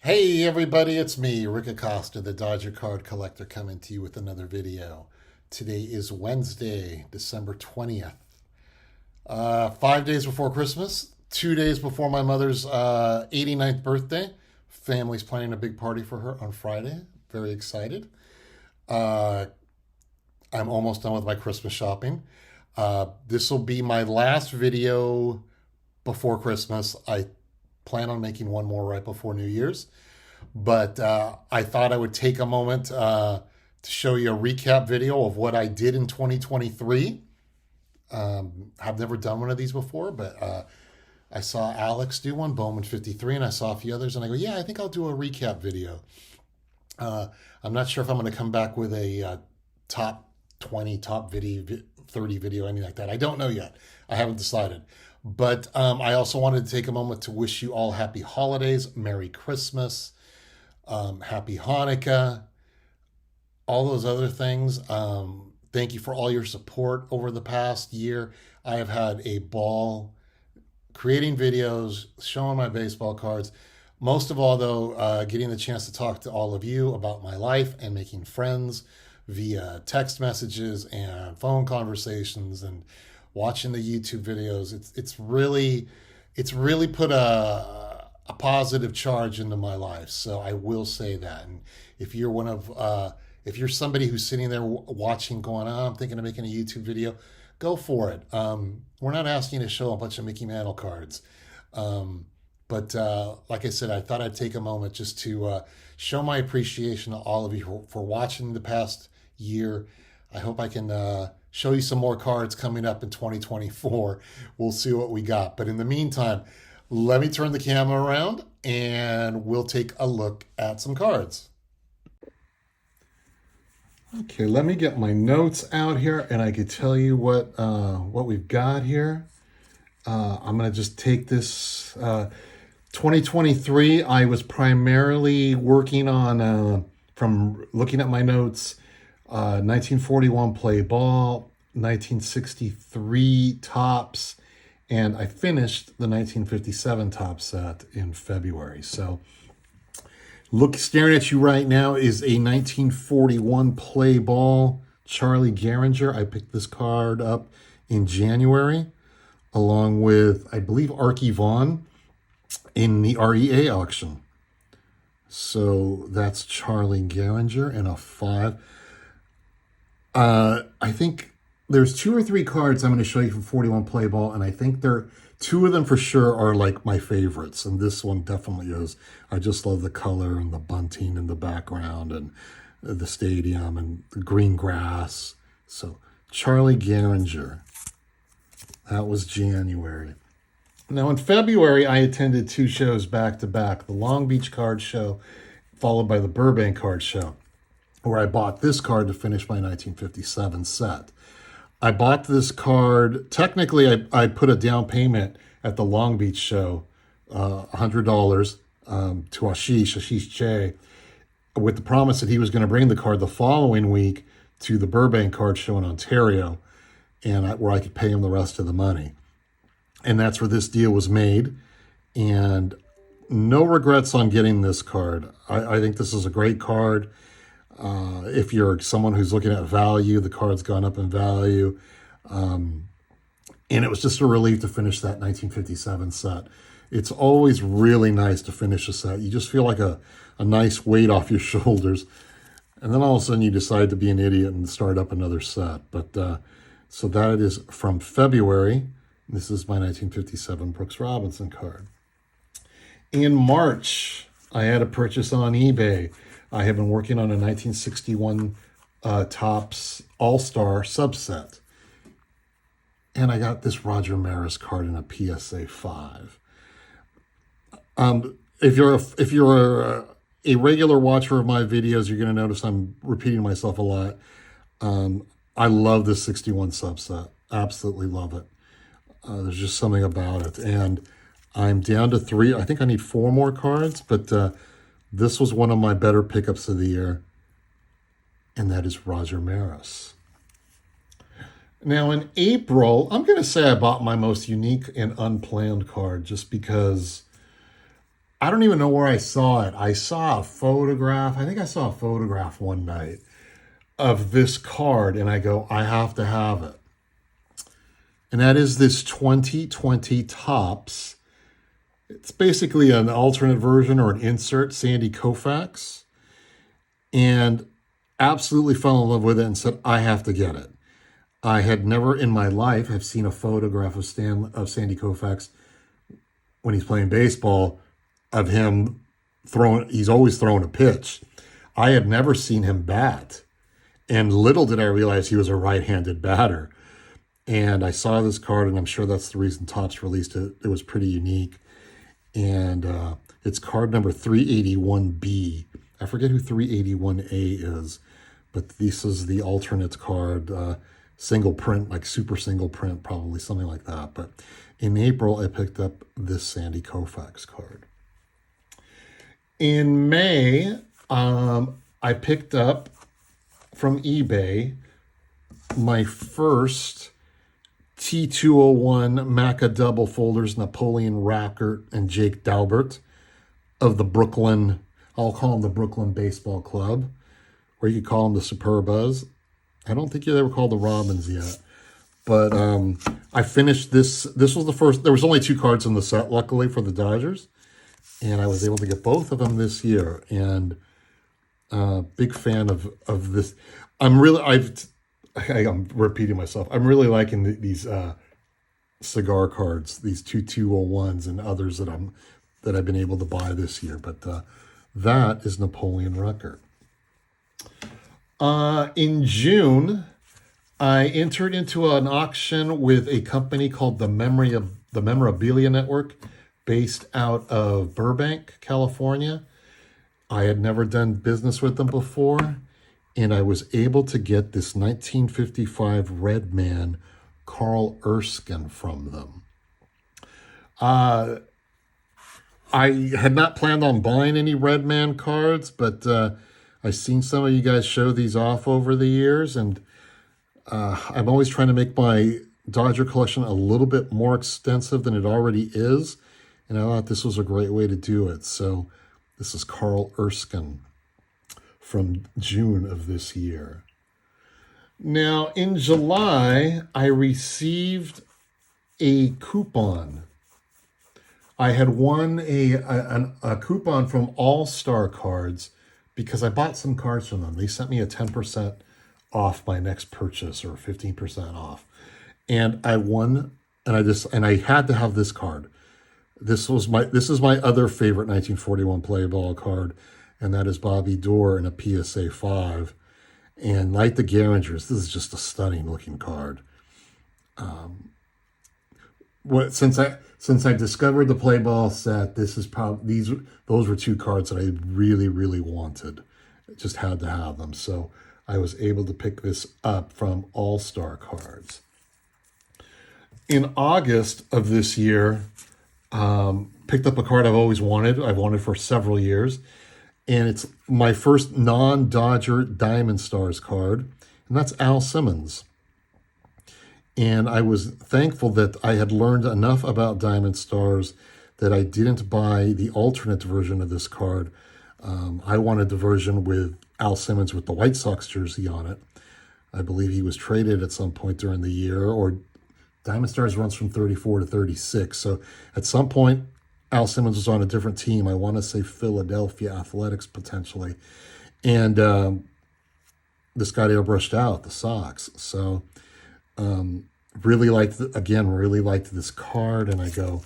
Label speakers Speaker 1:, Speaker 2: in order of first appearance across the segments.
Speaker 1: Hey everybody, it's me, Rick Acosta, the Dodger Card Collector, coming to you with another video. Today is Wednesday, December 20th. 5 days before Christmas, 2 days before my mother's 89th birthday. Family's planning a big party for her on Friday. Very excited. Uh, I'm almost done with my Christmas shopping. This will be my last video before Christmas. I plan on making one more right before New Year's. But I thought I would take a moment to show you a recap video of what I did in 2023. I've never done one of these before, but I saw Alex do one, Bowman 53, and I saw a few others, and I go, yeah, I think I'll do a recap video. I'm not sure if I'm going to come back with a top 20, top 30 video, anything like that. I don't know yet. I haven't decided. But I also wanted to take a moment to wish you all happy holidays, Merry Christmas, happy Hanukkah, all those other things. Thank you for all your support over the past year. I have had a ball creating videos, showing my baseball cards. Most of all, though, getting the chance to talk to all of you about my life and making friends via text messages and phone conversations and watching the YouTube videos. It's really put a positive charge into my life. So I will say that. And if you're if you're somebody who's sitting there watching, going, oh, I'm thinking of making a YouTube video, go for it. We're not asking you to show a bunch of Mickey Mantle cards. But like I said, I thought I'd take a moment just to show my appreciation to all of you for watching the past year. I hope I can show you some more cards coming up in 2024. We'll see what we got. But in the meantime, let me turn the camera around and we'll take a look at some cards. Okay, let me get my notes out here and I could tell you what we've got here. I'm going to just take this 2023. I was primarily working on, from looking at my notes, 1941 play ball, 1963 tops, and I finished the 1957 top set in February. So staring at you right now is a 1941 play ball Charlie Gehringer. I picked this card up in January along with, I believe, Archie Vaughn in the REA auction. So that's Charlie Gehringer in a 5. I think there's 2 or 3 cards I'm going to show you from 41 play ball, and I think two of them for sure are like my favorites, and this one definitely is. I just love the color and the bunting in the background and the stadium and the green grass. So Charlie Gehringer, that was January. Now in February, I attended 2 shows back to back, the Long Beach Card Show followed by the Burbank Card Show, where I bought this card to finish my 1957 set. I bought this card, technically I put a down payment at the Long Beach show, $100 to Ashish J, with the promise that he was going to bring the card the following week to the Burbank Card Show in Ontario, and where I could pay him the rest of the money. And that's where this deal was made, and no regrets on getting this card. I think this is a great card. If you're someone who's looking at value, the card's gone up in value. And it was just a relief to finish that 1957 set. It's always really nice to finish a set. You just feel like a nice weight off your shoulders. And then all of a sudden you decide to be an idiot and start up another set. But so that is from February. This is my 1957 Brooks Robinson card. In March, I had a purchase on eBay. I have been working on a 1961 Topps All-Star subset. And I got this Roger Maris card in a PSA 5. If you're a regular watcher of my videos, you're going to notice I'm repeating myself a lot. I love this 61 subset. Absolutely love it. There's just something about it. And I'm down to 3. I think I need 4 more cards, but this was one of my better pickups of the year, and that is Roger Maris. Now in April, I'm going to say I bought my most unique and unplanned card just because I don't even know where I saw it. I saw a photograph. I think I saw a photograph one night of this card, and I go, I have to have it. And that is this 2020 Topps. It's basically an alternate version or an insert Sandy Kofax. And absolutely fell in love with it and said, I have to get it. I had never in my life have seen a photograph of Sandy Koufax when he's playing baseball of him throwing. He's always throwing a pitch. I had never seen him bat, and little did I realize he was a right-handed batter. And I saw this card, and I'm sure that's the reason Topps released it. It was pretty unique, and it's card number 381B. I forget who 381A is, but this is the alternate card. Single print, like super single print, probably something like that. But in April, I picked up this Sandy Koufax card. In May, I picked up from eBay my first T201 Maca double folders, Napoleon Rucker and Jake Daubert of the Brooklyn, I'll call them the Brooklyn Baseball Club, or you could call them the Superbas. I don't think they were called the Robins yet. But I finished this. This was the first. There was only 2 cards in the set, luckily, for the Dodgers. And I was able to get both of them this year. And big fan of this. I'm repeating myself. I'm really liking these cigar cards, these 201s and others that I've been able to buy this year. But that is Napoleon Rucker. In June, I entered into an auction with a company called the Memorabilia Network, based out of Burbank, California. I had never done business with them before, and I was able to get this 1955 Red Man Carl Erskine from them. I had not planned on buying any Red Man cards, but I've seen some of you guys show these off over the years, and I'm always trying to make my Dodger collection a little bit more extensive than it already is, and I thought this was a great way to do it. So this is Carl Erskine from June of this year. Now, in July, I received a coupon. I had won a coupon from Allstar Cards because I bought some cards from them. They sent me a 10% off my next purchase, or 15% off. And I won, and I had to have this card. This is my other favorite 1941 play ball card, and that is Bobby Doerr in a PSA 5. And like the Geringers, this is just a stunning looking card. Since I discovered the play ball set, those were 2 cards that I really, really wanted. I just had to have them. So I was able to pick this up from Allstar Cards. In August of this year, picked up a card I've always wanted. I've wanted for several years. And it's my first non-Dodger Diamond Stars card. And that's Al Simmons. And I was thankful that I had learned enough about Diamond Stars that I didn't buy the alternate version of this card. I wanted the version with Al Simmons with the White Sox jersey on it. I believe he was traded at some point during the year, or Diamond Stars runs from 34 to 36. So at some point, Al Simmons was on a different team. I want to say Philadelphia Athletics, potentially. And this got airbrushed out, the Sox. So really liked this card. And I go,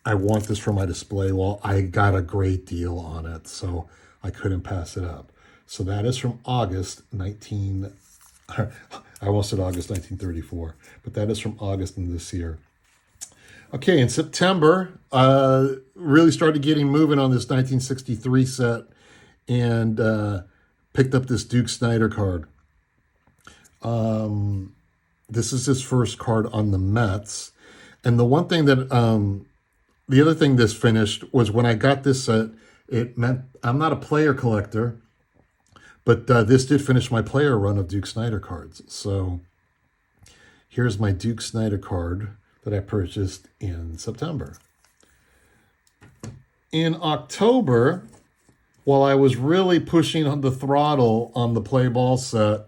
Speaker 1: I want this for my display wall. I got a great deal on it, so I couldn't pass it up. So that is from August 19... I almost said August 1934, but that is from August in this year. Okay, in September, really started getting moving on this 1963 set, and picked up this Duke Snider card. This is his first card on the Mets. And the one thing that, the other thing this finished was when I got this set, it meant I'm not a player collector, but this did finish my player run of Duke Snider cards. So here's my Duke Snider card that I purchased in September. in October, while I was really pushing on the throttle on the play ball set,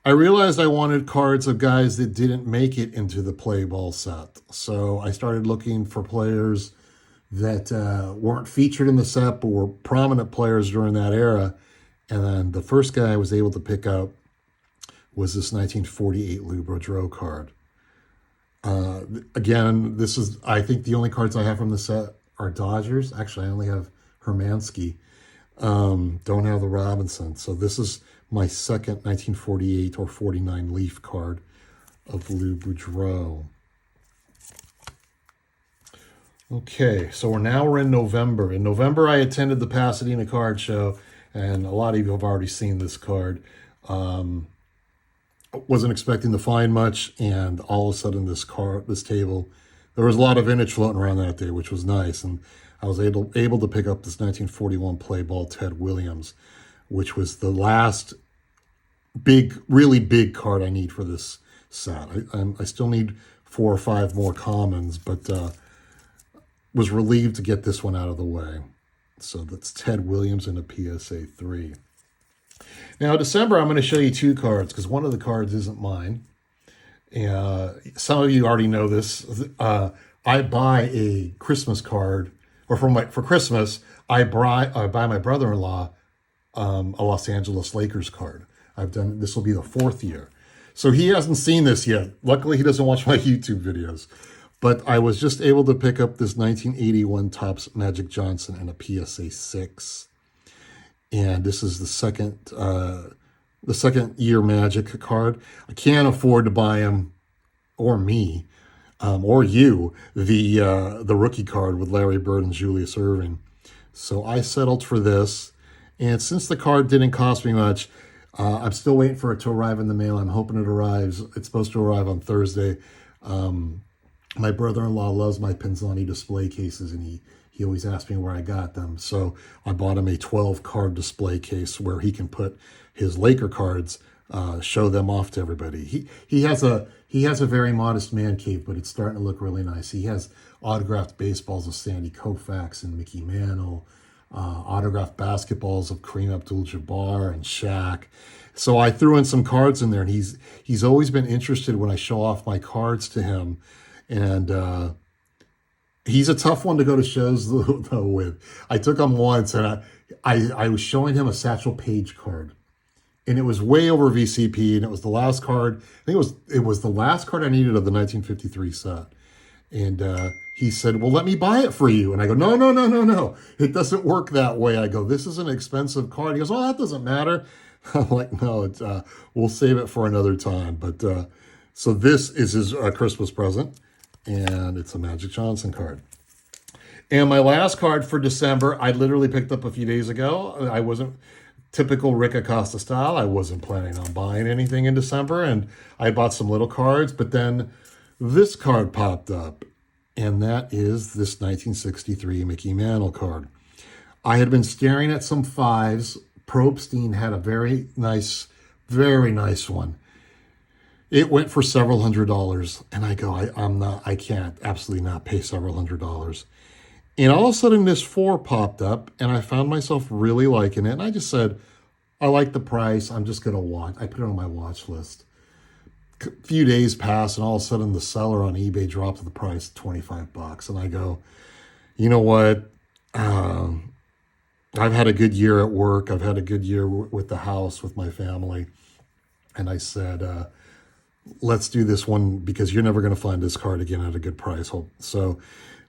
Speaker 1: I realized I wanted cards of guys that didn't make it into the play ball set. So I started looking for players that weren't featured in the set but were prominent players during that era. And then the first guy I was able to pick up was this 1948 Buro card. Again, this is, I think the only cards I have from the set are Dodgers. Actually, I only have Hermansky. Don't have the Robinson. So this is my second 1948 or 49 Leaf card of Buro. Okay, so we're in November. In November, I attended the Pasadena Card Show, and a lot of you have already seen this card. Wasn't expecting to find much, and all of a sudden this table, there was a lot of vintage floating around that day, which was nice, and I was able to pick up this 1941 play ball Ted Williams, which was the last really big card I need for this set. I still need 4 or 5 more commons, but was relieved to get this one out of the way. So that's Ted Williams in a PSA 3. Now, December, I'm going to show you 2 cards because one of the cards isn't mine. Some of you already know this. I buy a Christmas card, or for Christmas, I buy my brother-in-law a Los Angeles Lakers card. This will be the 4th year. So he hasn't seen this yet. Luckily, he doesn't watch my YouTube videos. But I was just able to pick up this 1981 Topps Magic Johnson in a PSA 6. And this is the second year Magic card. I can't afford to buy him, or me, or you, the rookie card with Larry Bird and Julius Erving. So I settled for this. And since the card didn't cost me much, I'm still waiting for it to arrive in the mail. I'm hoping it arrives. It's supposed to arrive on Thursday. My brother-in-law loves my Pinzani display cases, and he always asks me where I got them. So I bought him a 12-card display case where he can put his Laker cards, show them off to everybody. He has a very modest man cave, but it's starting to look really nice. He has autographed baseballs of Sandy Kofax and Mickey Manel, autographed basketballs of Kareem Abdul-Jabbar and Shaq. So I threw in some cards in there, and he's always been interested when I show off my cards to him. And he's a tough one to go to shows though with. I took him once, and I was showing him a Satchel Paige card, and it was way over VCP, and it was the last card. I think it was the last card I needed of the 1953 set. And he said, "Well, let me buy it for you." And I go, No. It doesn't work that way. I go, "This is an expensive card." He goes, "Oh, that doesn't matter." I'm like, "No, we'll save it for another time." But so this is his Christmas present, and it's a Magic Johnson card. And my last card for December, I literally picked up a few days ago. I wasn't typical Rick Acosta style. I wasn't planning on buying anything in December, and I bought some little cards, but then this card popped up, and that is this 1963 Mickey Mantle card. I had been staring at some 5s. Probstein had a very nice one. It went for several $100s, and I go, I can't absolutely not pay several $100s. And all of a sudden this 4 popped up, and I found myself really liking it. And I just said, I like the price. I'm just going to watch. I put it on my watch list. A few days pass, and all of a sudden the seller on eBay dropped the price $25. And I go, you know what? I've had a good year at work. I've had a good year with the house, with my family. And I said, let's do this one because you're never going to find this card again at a good price. So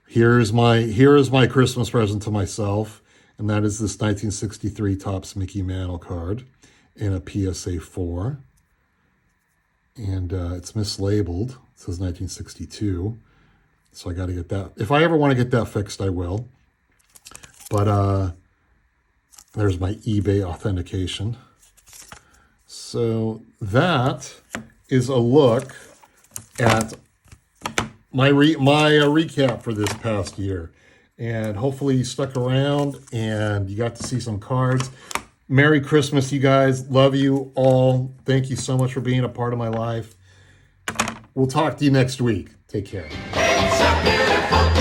Speaker 1: here is my Christmas present to myself, and that is this 1963 Topps Mickey Mantle card in a PSA 4. And it's mislabeled. It says 1962. So I got to get that. If I ever want to get that fixed, I will. But there's my eBay authentication. So that is a look at my recap for this past year. And hopefully you stuck around and you got to see some cards. Merry Christmas, you guys. Love you all. Thank you so much for being a part of my life. We'll talk to you next week. Take care. It's a beautiful